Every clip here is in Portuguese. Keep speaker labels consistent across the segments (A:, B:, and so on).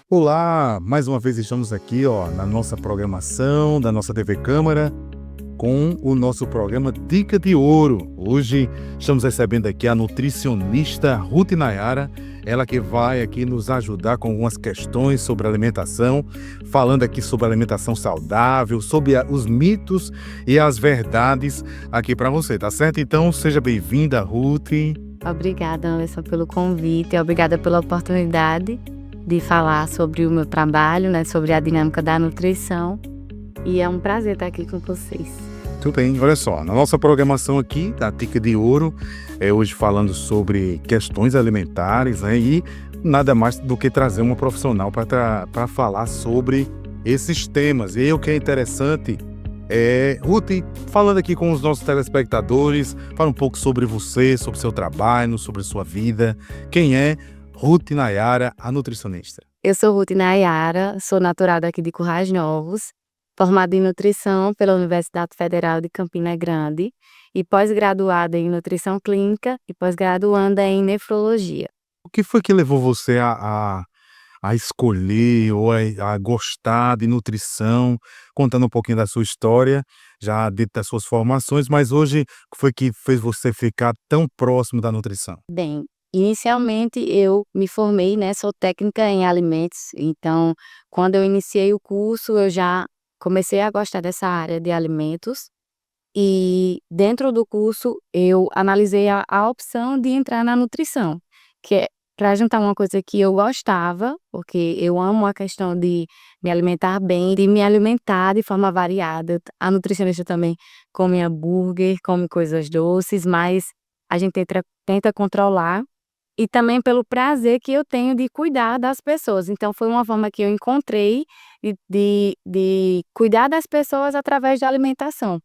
A: Olá, mais uma vez estamos aqui, na nossa programação da nossa TV Câmara com o nosso programa Dica de Ouro. Hoje estamos recebendo aqui a nutricionista Ruth Nayara, ela que vai aqui nos ajudar com algumas questões sobre alimentação, falando aqui sobre alimentação saudável, sobre os mitos e as verdades aqui para você, tá certo? Então, seja bem-vinda, Ruth.
B: Obrigada, Anderson, pelo convite, obrigada pela oportunidade de falar sobre o meu trabalho, né, sobre a dinâmica da nutrição, e é um prazer estar aqui com vocês.
A: Tudo bem, olha só, na nossa programação aqui da Dica de Ouro, hoje falando sobre questões alimentares, né, e nada mais do que trazer uma profissional para falar sobre esses temas. E o que é interessante Ruth, falando aqui com os nossos telespectadores, fala um pouco sobre você, sobre seu trabalho, sobre sua vida. Quem é Ruth Nayara, a nutricionista?
B: Eu sou Ruth Nayara, sou natural daqui de Currais Novos, formada em nutrição pela Universidade Federal de Campina Grande e pós-graduada em nutrição clínica e pós-graduanda em nefrologia.
A: O que foi que levou você a escolher ou a gostar de nutrição, contando um pouquinho da sua história, já dentro das suas formações, mas hoje, o que foi que fez você ficar tão próximo da nutrição?
B: Bem, inicialmente eu me formei, né, sou técnica em alimentos, então quando eu iniciei o curso eu já comecei a gostar dessa área de alimentos e dentro do curso eu analisei a opção de entrar na nutrição, que é para juntar uma coisa que eu gostava, porque eu amo a questão de me alimentar bem, de me alimentar de forma variada. A nutricionista também come hambúrguer, come coisas doces, mas a gente tenta controlar. E também pelo prazer que eu tenho de cuidar das pessoas. Então foi uma forma que eu encontrei de cuidar das pessoas através da alimentação,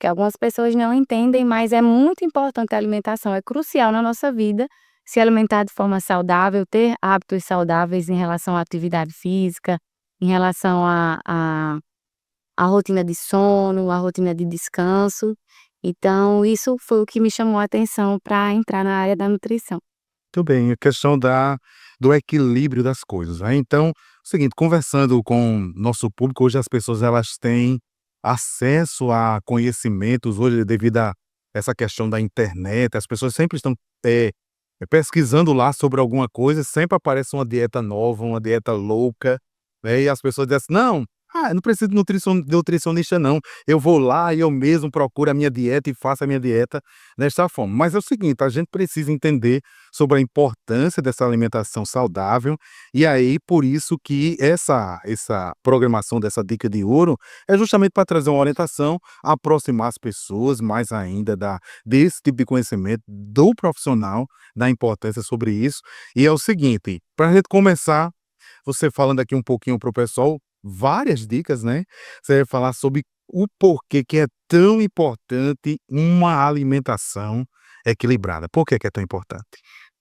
B: que algumas pessoas não entendem, mas é muito importante a alimentação, é crucial na nossa vida, se alimentar de forma saudável, ter hábitos saudáveis em relação à atividade física, em relação à rotina de sono, à rotina de descanso. Então isso foi o que me chamou a atenção para entrar na área da nutrição.
A: Muito bem, a questão do equilíbrio das coisas, né. Então, o seguinte, conversando com nosso público, hoje as pessoas elas têm acesso a conhecimentos, hoje devido a essa questão da internet, as pessoas sempre estão, pesquisando lá sobre alguma coisa, sempre aparece uma dieta nova, uma dieta louca, né, e as pessoas dizem assim: "Não, eu não preciso de nutricionista não, eu vou lá e eu mesmo procuro a minha dieta e faço a minha dieta desta forma". Mas é o seguinte, a gente precisa entender sobre a importância dessa alimentação saudável, e aí por isso que essa programação dessa dica de ouro é justamente para trazer uma orientação, aproximar as pessoas mais ainda desse tipo de conhecimento do profissional, da importância sobre isso. E é o seguinte, para a gente começar, você falando aqui um pouquinho para o pessoal, várias dicas, né, você vai falar sobre o porquê que é tão importante uma alimentação equilibrada. Por que que é tão importante?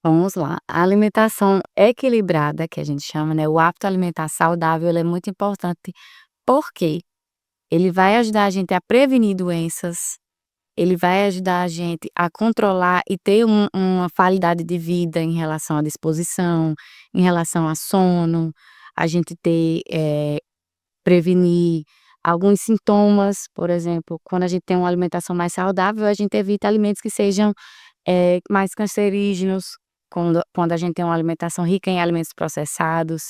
B: Vamos lá. A alimentação equilibrada, que a gente chama, né, o hábito alimentar saudável, ele é muito importante, porque ele vai ajudar a gente a prevenir doenças, ele vai ajudar a gente a controlar e ter uma qualidade de vida em relação à disposição, em relação a sono, a gente ter, prevenir alguns sintomas, por exemplo, quando a gente tem uma alimentação mais saudável, a gente evita alimentos que sejam mais cancerígenos, quando a gente tem uma alimentação rica em alimentos processados.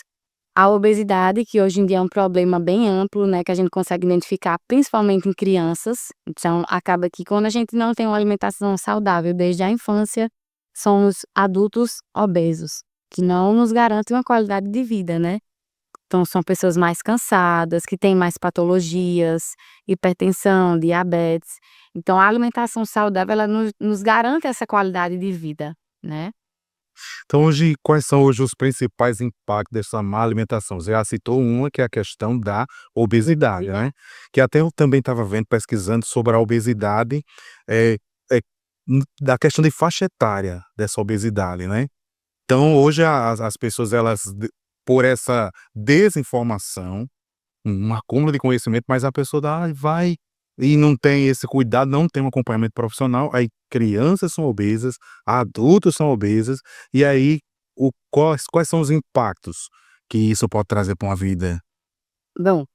B: A obesidade, que hoje em dia é um problema bem amplo, né, que a gente consegue identificar principalmente em crianças, então acaba que quando a gente não tem uma alimentação saudável desde a infância, somos adultos obesos, que não nos garante uma qualidade de vida, né. Então são pessoas mais cansadas, que têm mais patologias, hipertensão, diabetes. Então a alimentação saudável ela nos garante essa qualidade de vida, né.
A: Então hoje, quais são hoje os principais impactos dessa má alimentação? Você já citou uma que é a questão da obesidade, né, que até eu também estava vendo, pesquisando sobre a obesidade, eh eh, da questão de faixa etária dessa obesidade, né. Então hoje as pessoas elas por essa desinformação, um acúmulo de conhecimento, mas a pessoa vai e não tem esse cuidado, não tem um acompanhamento profissional, aí crianças são obesas, adultos são obesas, e aí quais são os impactos que isso pode trazer para uma vida?
B: Bom,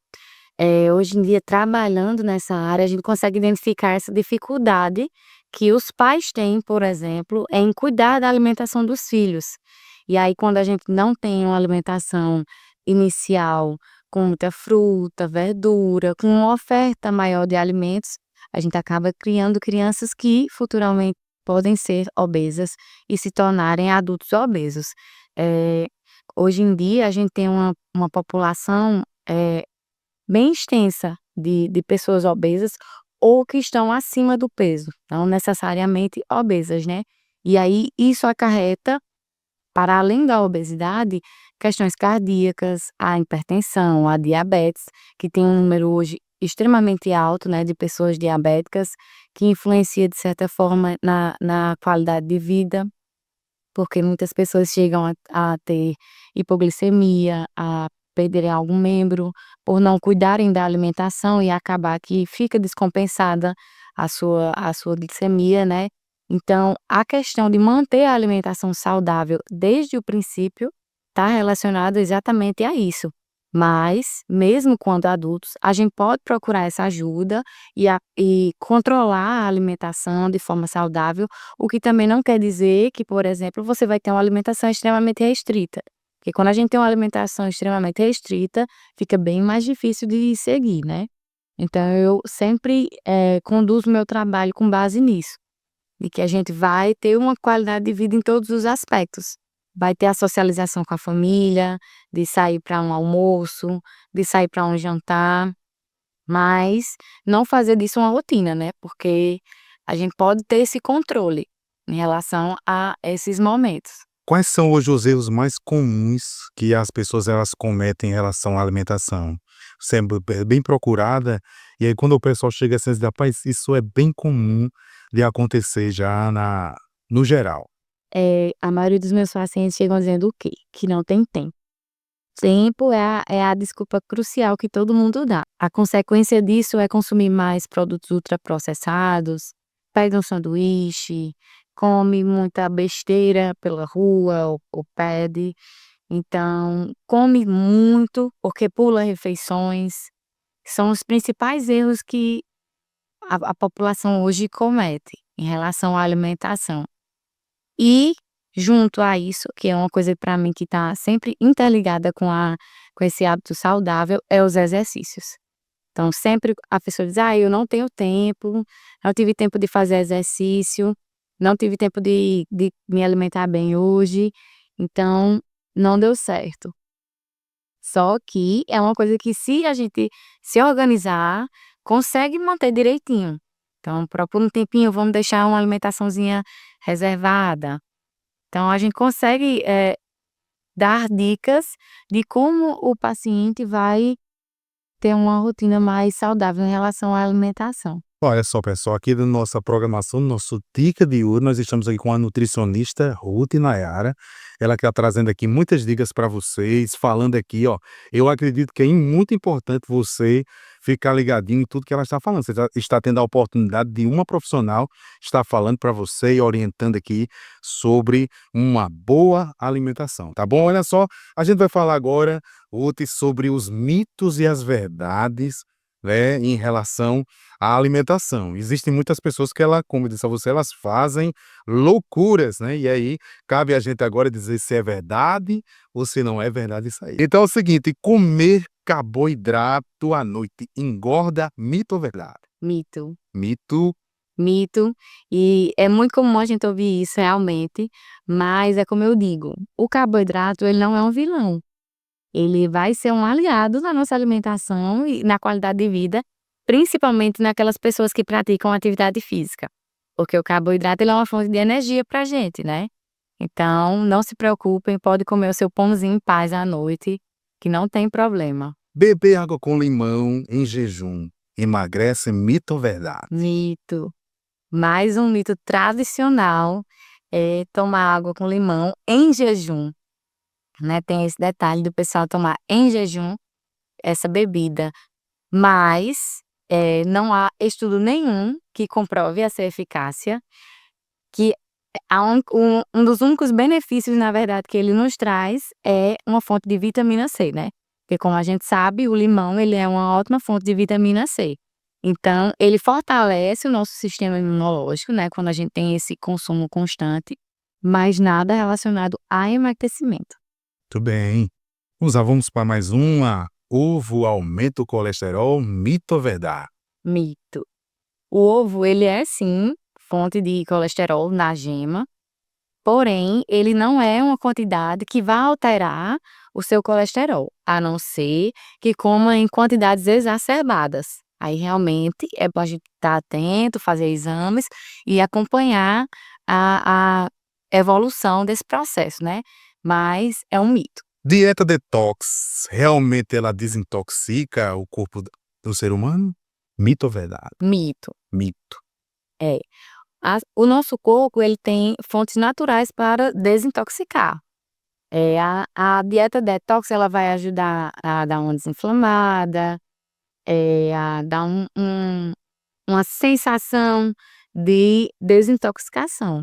B: hoje em dia, trabalhando nessa área, a gente consegue identificar essa dificuldade que os pais têm, por exemplo, em cuidar da alimentação dos filhos. E aí, quando a gente não tem uma alimentação inicial com muita fruta, verdura, com uma oferta maior de alimentos, a gente acaba criando crianças que futuramente podem ser obesas e se tornarem adultos obesos. Eh, Hoje em dia, a gente tem uma população, bem extensa de pessoas obesas ou que estão acima do peso, não necessariamente obesas, né. E aí isso acarreta, para além da obesidade, questões cardíacas, a hipertensão, a diabetes, que tem um número hoje extremamente alto, né, de pessoas diabéticas, que influencia de certa forma na qualidade de vida, porque muitas pessoas chegam a ter hipoglicemia, a perderem algum membro, por não cuidarem da alimentação e acabar que fica descompensada a sua glicemia, né. Então, a questão de manter a alimentação saudável desde o princípio, está relacionado exatamente a isso. Mas, mesmo quando adultos, a gente pode procurar essa ajuda e controlar a alimentação de forma saudável, o que também não quer dizer que, por exemplo, você vai ter uma alimentação extremamente restrita, porque quando a gente tem uma alimentação extremamente restrita, fica bem mais difícil de seguir, né. Então eu sempre, conduzo meu trabalho com base nisso, de que a gente vai ter uma qualidade de vida em todos os aspectos. Vai ter a socialização com a família, de sair para um almoço, de sair para um jantar, mas não fazer disso uma rotina, né, porque a gente pode ter esse controle em relação a esses momentos.
A: Quais são hoje os erros mais comuns que as pessoas elas cometem em relação à alimentação? Sempre bem procurada, e aí quando o pessoal chega assim, diz: "Rapaz, isso é bem comum de acontecer já no geral".
B: A maioria dos meus pacientes chegam dizendo o quê? Que não tem tempo. Tempo é a desculpa crucial que todo mundo dá. A consequência disso é consumir mais produtos ultraprocessados, pede um sanduíche, come muita besteira pela rua ou pede. Então, come muito, porque pula refeições. São os principais erros que a população hoje comete em relação à alimentação. E, junto a isso, que é uma coisa para mim que está sempre interligada com esse hábito saudável, é os exercícios. Então sempre a pessoa diz: "Ah, eu não tenho tempo, não tive tempo de fazer exercício, não tive tempo de me alimentar bem hoje, então não deu certo". Só que é uma coisa que, se a gente se organizar, consegue manter direitinho. Então procura um tempinho, vamos deixar uma alimentaçãozinha reservada. Então a gente consegue, dar dicas de como o paciente vai ter uma rotina mais saudável em relação à alimentação.
A: Olha só, pessoal, aqui da nossa programação, nosso dica de hoje, nós estamos aqui com a nutricionista Ruth Nayara. Ela que está trazendo aqui muitas dicas para vocês, falando aqui, ó. Eu acredito que é muito importante você ficar ligadinho em tudo que ela está falando. Você está tendo a oportunidade de uma profissional estar falando para você e orientando aqui sobre uma boa alimentação, tá bom? Olha só, a gente vai falar agora, Ruth, sobre os mitos e as verdades, né, em relação a alimentação. Existem muitas pessoas que como eu disse a você, elas fazem loucuras, né, e aí cabe a gente agora dizer se é verdade ou se não é verdade isso aí. Então é o seguinte, comer carboidrato à noite engorda, mito ou verdade?
B: Mito,
A: Mito.
B: mito, e é muito comum a gente ouvir isso realmente, mas é como eu digo, o carboidrato ele não é um vilão, ele vai ser um aliado na nossa alimentação e na qualidade de vida, principalmente naquelas pessoas que praticam atividade física, porque o carboidrato ele é uma fonte de energia pra gente, né. Então não se preocupem, pode comer o seu pãozinho em paz à noite, que não tem problema.
A: Beber água com limão em jejum emagrece, mito ou verdade?
B: Mito. Mais um mito tradicional é tomar água com limão em jejum, né, tem esse detalhe do pessoal tomar em jejum essa bebida, mas, não há estudo nenhum que comprove essa eficácia, que Um dos únicos benefícios, na verdade, que ele nos traz é uma fonte de vitamina C, né, porque como a gente sabe, o limão ele é uma ótima fonte de vitamina C. Então, ele fortalece o nosso sistema imunológico, né, quando a gente tem esse consumo constante, mas nada relacionado a emagrecimento.
A: Muito bem. Vamos para mais uma. Ovo aumenta o colesterol, mito ou verdade?
B: Mito. O ovo, ele é sim fonte de colesterol na gema, porém, ele não é uma quantidade que vai alterar o seu colesterol, a não ser que coma em quantidades exacerbadas. Aí realmente é bom a gente estar atento, fazer exames e acompanhar a evolução desse processo, né, mas é um mito.
A: Dieta detox, realmente ela desintoxica o corpo do ser humano? Mito ou verdade?
B: Mito,
A: Mito.
B: é. O nosso corpo, ele tem fontes naturais para desintoxicar. A dieta detox, ela vai ajudar a dar uma desinflamada, a dar uma sensação de desintoxicação.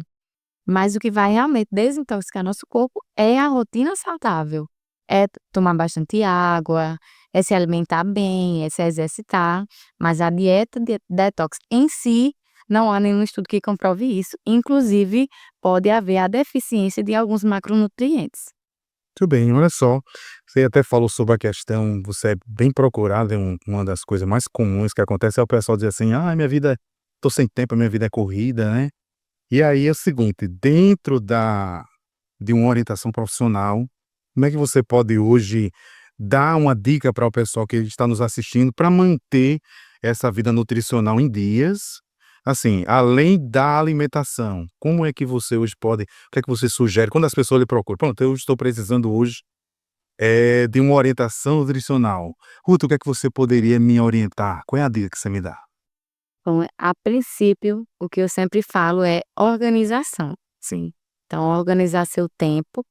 B: Mas o que vai realmente desintoxicar nosso corpo é a rotina saudável. É tomar bastante água, é se alimentar bem, é se exercitar, mas a dieta detox em si, não há nenhum estudo que comprove isso, inclusive pode haver a deficiência de alguns macronutrientes.
A: Muito bem, olha só, você até falou sobre a questão, você é bem procurado, uma das coisas mais comuns que acontece é o pessoal dizer assim: "Ah, minha vida tô sem tempo, minha vida é corrida", né. E aí é o seguinte, dentro de uma orientação profissional, como é que você pode hoje dar uma dica para o pessoal que está nos assistindo para manter essa vida nutricional em dias? Assim, além da alimentação, como é que você hoje pode, o que é que você sugere quando as pessoas lhe procuram? "Pronto, eu estou precisando hoje, de uma orientação nutricional. Ruth, o que é que você poderia me orientar? Qual é a dica que você me dá?"
B: Então, a princípio, o que eu sempre falo é organização.
A: Sim,
B: Então, organizar seu tempo,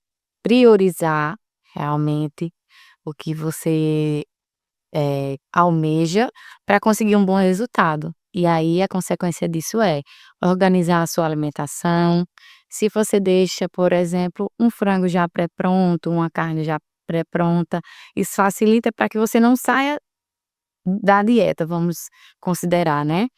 B: priorizar realmente o que você almeja para conseguir um bom resultado. E aí a consequência disso é organizar a sua alimentação. Se você deixa, por exemplo, um frango já pré-pronto, uma carne já pré-pronta, isso facilita para que você não saia da dieta, vamos considerar, né.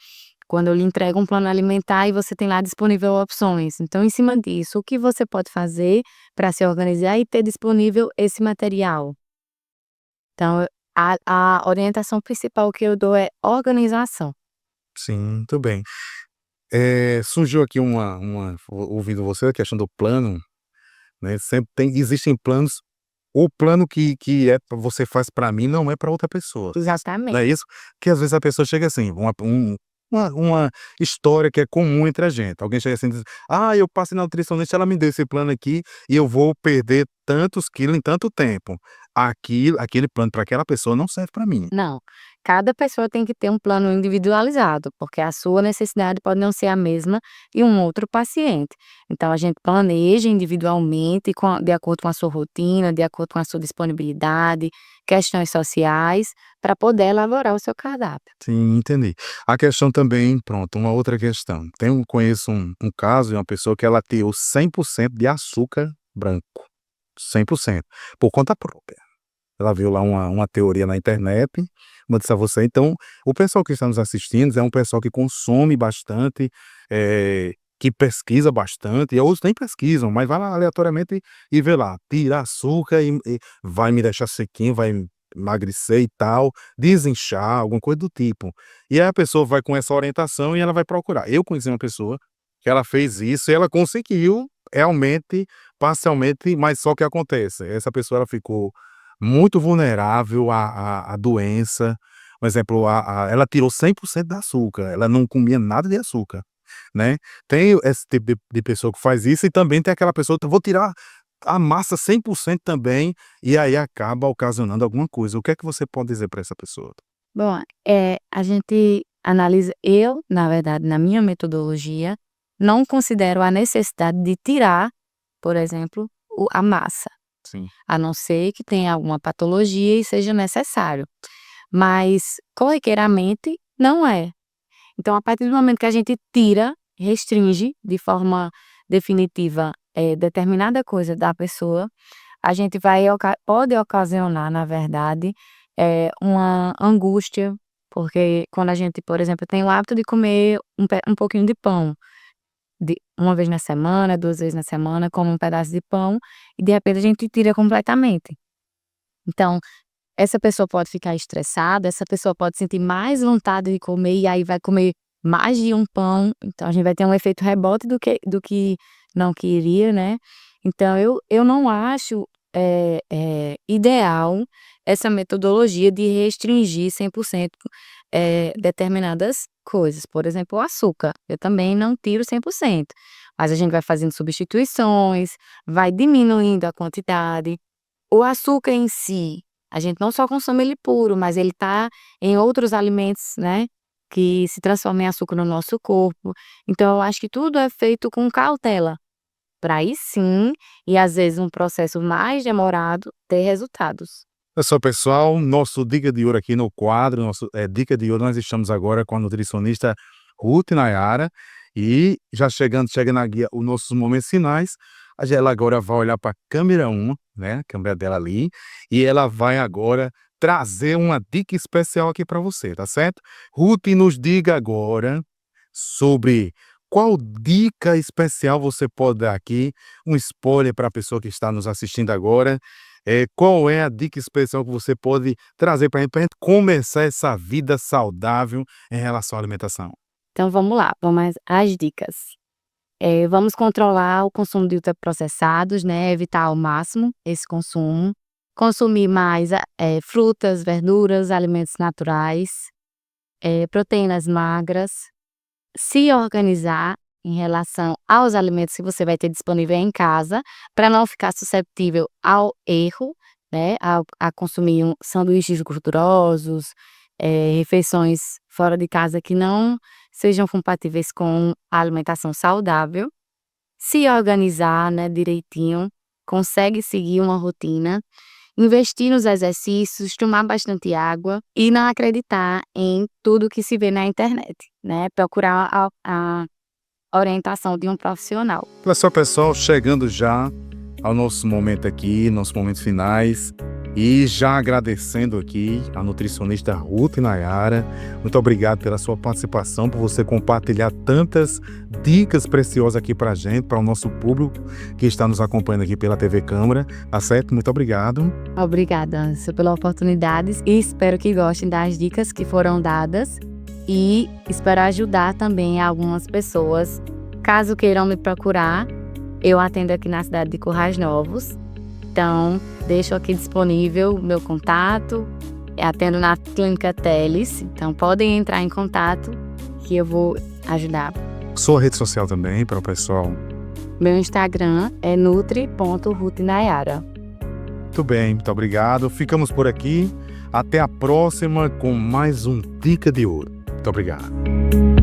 B: Quando eu lhe entrego um plano alimentar e você tem lá disponível opções. Então, em cima disso, o que você pode fazer para se organizar e ter disponível esse material? Então, a orientação principal que eu dou é organização.
A: sim, muito bem. Surgiu aqui ouvindo você, a questão do plano, né, sempre existem planos, o plano que você faz para mim não é para outra pessoa, não
B: Exatamente.
A: é isso? Que às vezes a pessoa chega assim, uma história que é comum entre a gente, alguém chega assim e diz: "Ah, eu passei na nutricionista, ela me deu esse plano aqui e eu vou perder tantos quilos em tanto tempo". Aquele plano para aquela pessoa não serve para mim.
B: Não, cada pessoa tem que ter um plano individualizado, porque a sua necessidade pode não ser a mesma de um outro paciente. Então a gente planeja individualmente de acordo com a sua rotina, de acordo com a sua disponibilidade, questões sociais, para poder elaborar o seu cardápio.
A: Sim, entendi. A questão também, pronto, uma outra questão. Conheço um caso de uma pessoa que ela tirou 100% de açúcar branco, 100% por conta própria. Ela viu lá uma teoria na internet, como eu disse a você, então, o pessoal que está nos assistindo é um pessoal que consome bastante, que pesquisa bastante, e outros nem pesquisam, mas vai lá aleatoriamente e vê lá, tira açúcar e vai me deixar sequinho, vai emagrecer e tal, desinchar, alguma coisa do tipo. E aí a pessoa vai com essa orientação e ela vai procurar. Eu conheci uma pessoa que ela fez isso e ela conseguiu realmente, parcialmente, mas só que acontece, essa pessoa ela ficou muito vulnerável à doença. Por exemplo, ela tirou 100% do açúcar, ela não comia nada de açúcar, né. Tem esse tipo de pessoa que faz isso e também tem aquela pessoa que: "Vou tirar a massa 100% também", e aí acaba ocasionando alguma coisa. O que é que você pode dizer para essa pessoa?
B: Bom, a gente analisa na verdade, na minha metodologia, não considero a necessidade de tirar, por exemplo, a massa,
A: Sim,
B: a não ser que tenha alguma patologia e seja necessário, mas corriqueiramente não é. Então, a partir do momento que a gente tira, restringe de forma definitiva, determinada coisa da pessoa, a gente pode ocasionar, na verdade, uma angústia, porque quando a gente, por exemplo, tem o hábito de comer um pouquinho de pão, uma vez na semana, 2 vezes na semana, come um pedaço de pão e de repente a gente tira completamente. Então, essa pessoa pode ficar estressada, essa pessoa pode sentir mais vontade de comer e aí vai comer mais de um pão, então a gente vai ter um efeito rebote do que não queria, né. Então eu não acho, ideal essa metodologia de restringir 100%, determinadas coisas. Por exemplo, o açúcar, eu também não tiro 100%, mas a gente vai fazendo substituições, vai diminuindo a quantidade. O açúcar em si, a gente não só consome ele puro, mas ele tá em outros alimentos, né, que se transformam em açúcar no nosso corpo. Então eu acho que tudo é feito com cautela, para aí sim, e às vezes um processo mais demorado, ter resultados.
A: Olha só, pessoal, nosso Dica de Ouro aqui no quadro, nosso Dica de Ouro, nós estamos agora com a nutricionista Ruth Nayara e já chegando aqui os nossos momentos finais, ela agora vai olhar para a câmera 1, né, a câmera dela ali, e ela vai agora trazer uma dica especial aqui para você, tá certo? Ruth, nos diga agora sobre qual dica especial você pode dar aqui, um spoiler para a pessoa que está nos assistindo agora. Qual é a dica especial que você pode trazer para a gente começar essa vida saudável em relação à alimentação?
B: Então vamos lá, vamos às dicas. Vamos controlar o consumo de ultraprocessados, né, evitar ao máximo esse consumo, consumir mais frutas, verduras, alimentos naturais, proteínas magras, se organizar em relação aos alimentos que você vai ter disponível em casa, para não ficar susceptível ao erro, né, a consumir sanduíches gordurosos, refeições fora de casa que não sejam compatíveis com a alimentação saudável. Se organizar, né, direitinho, consegue seguir uma rotina, investir nos exercícios, tomar bastante água e não acreditar em tudo que se vê na internet, né, procurar a orientação de um profissional.
A: Olha só, pessoal, chegando já ao nosso momento aqui, nossos momentos finais, e já agradecendo aqui a nutricionista Ruth Nayara. Muito obrigado pela sua participação, por você compartilhar tantas dicas preciosas aqui para a gente, para o nosso público que está nos acompanhando aqui pela TV Câmara, tá certo? Muito obrigado.
B: Obrigada, Anderson, pela oportunidade e espero que gostem das dicas que foram dadas e espero ajudar também algumas pessoas. Caso queiram me procurar, eu atendo aqui na cidade de Currais Novos. Então, deixo aqui disponível o meu contato, atendo na Clínica Teles, então podem entrar em contato que eu vou ajudar.
A: Sua rede social também, para o pessoal.
B: Meu Instagram é nutri.ruthnayara.
A: Muito bem, muito obrigado. Ficamos por aqui. Até a próxima com mais um Dica de Ouro. Muito obrigado.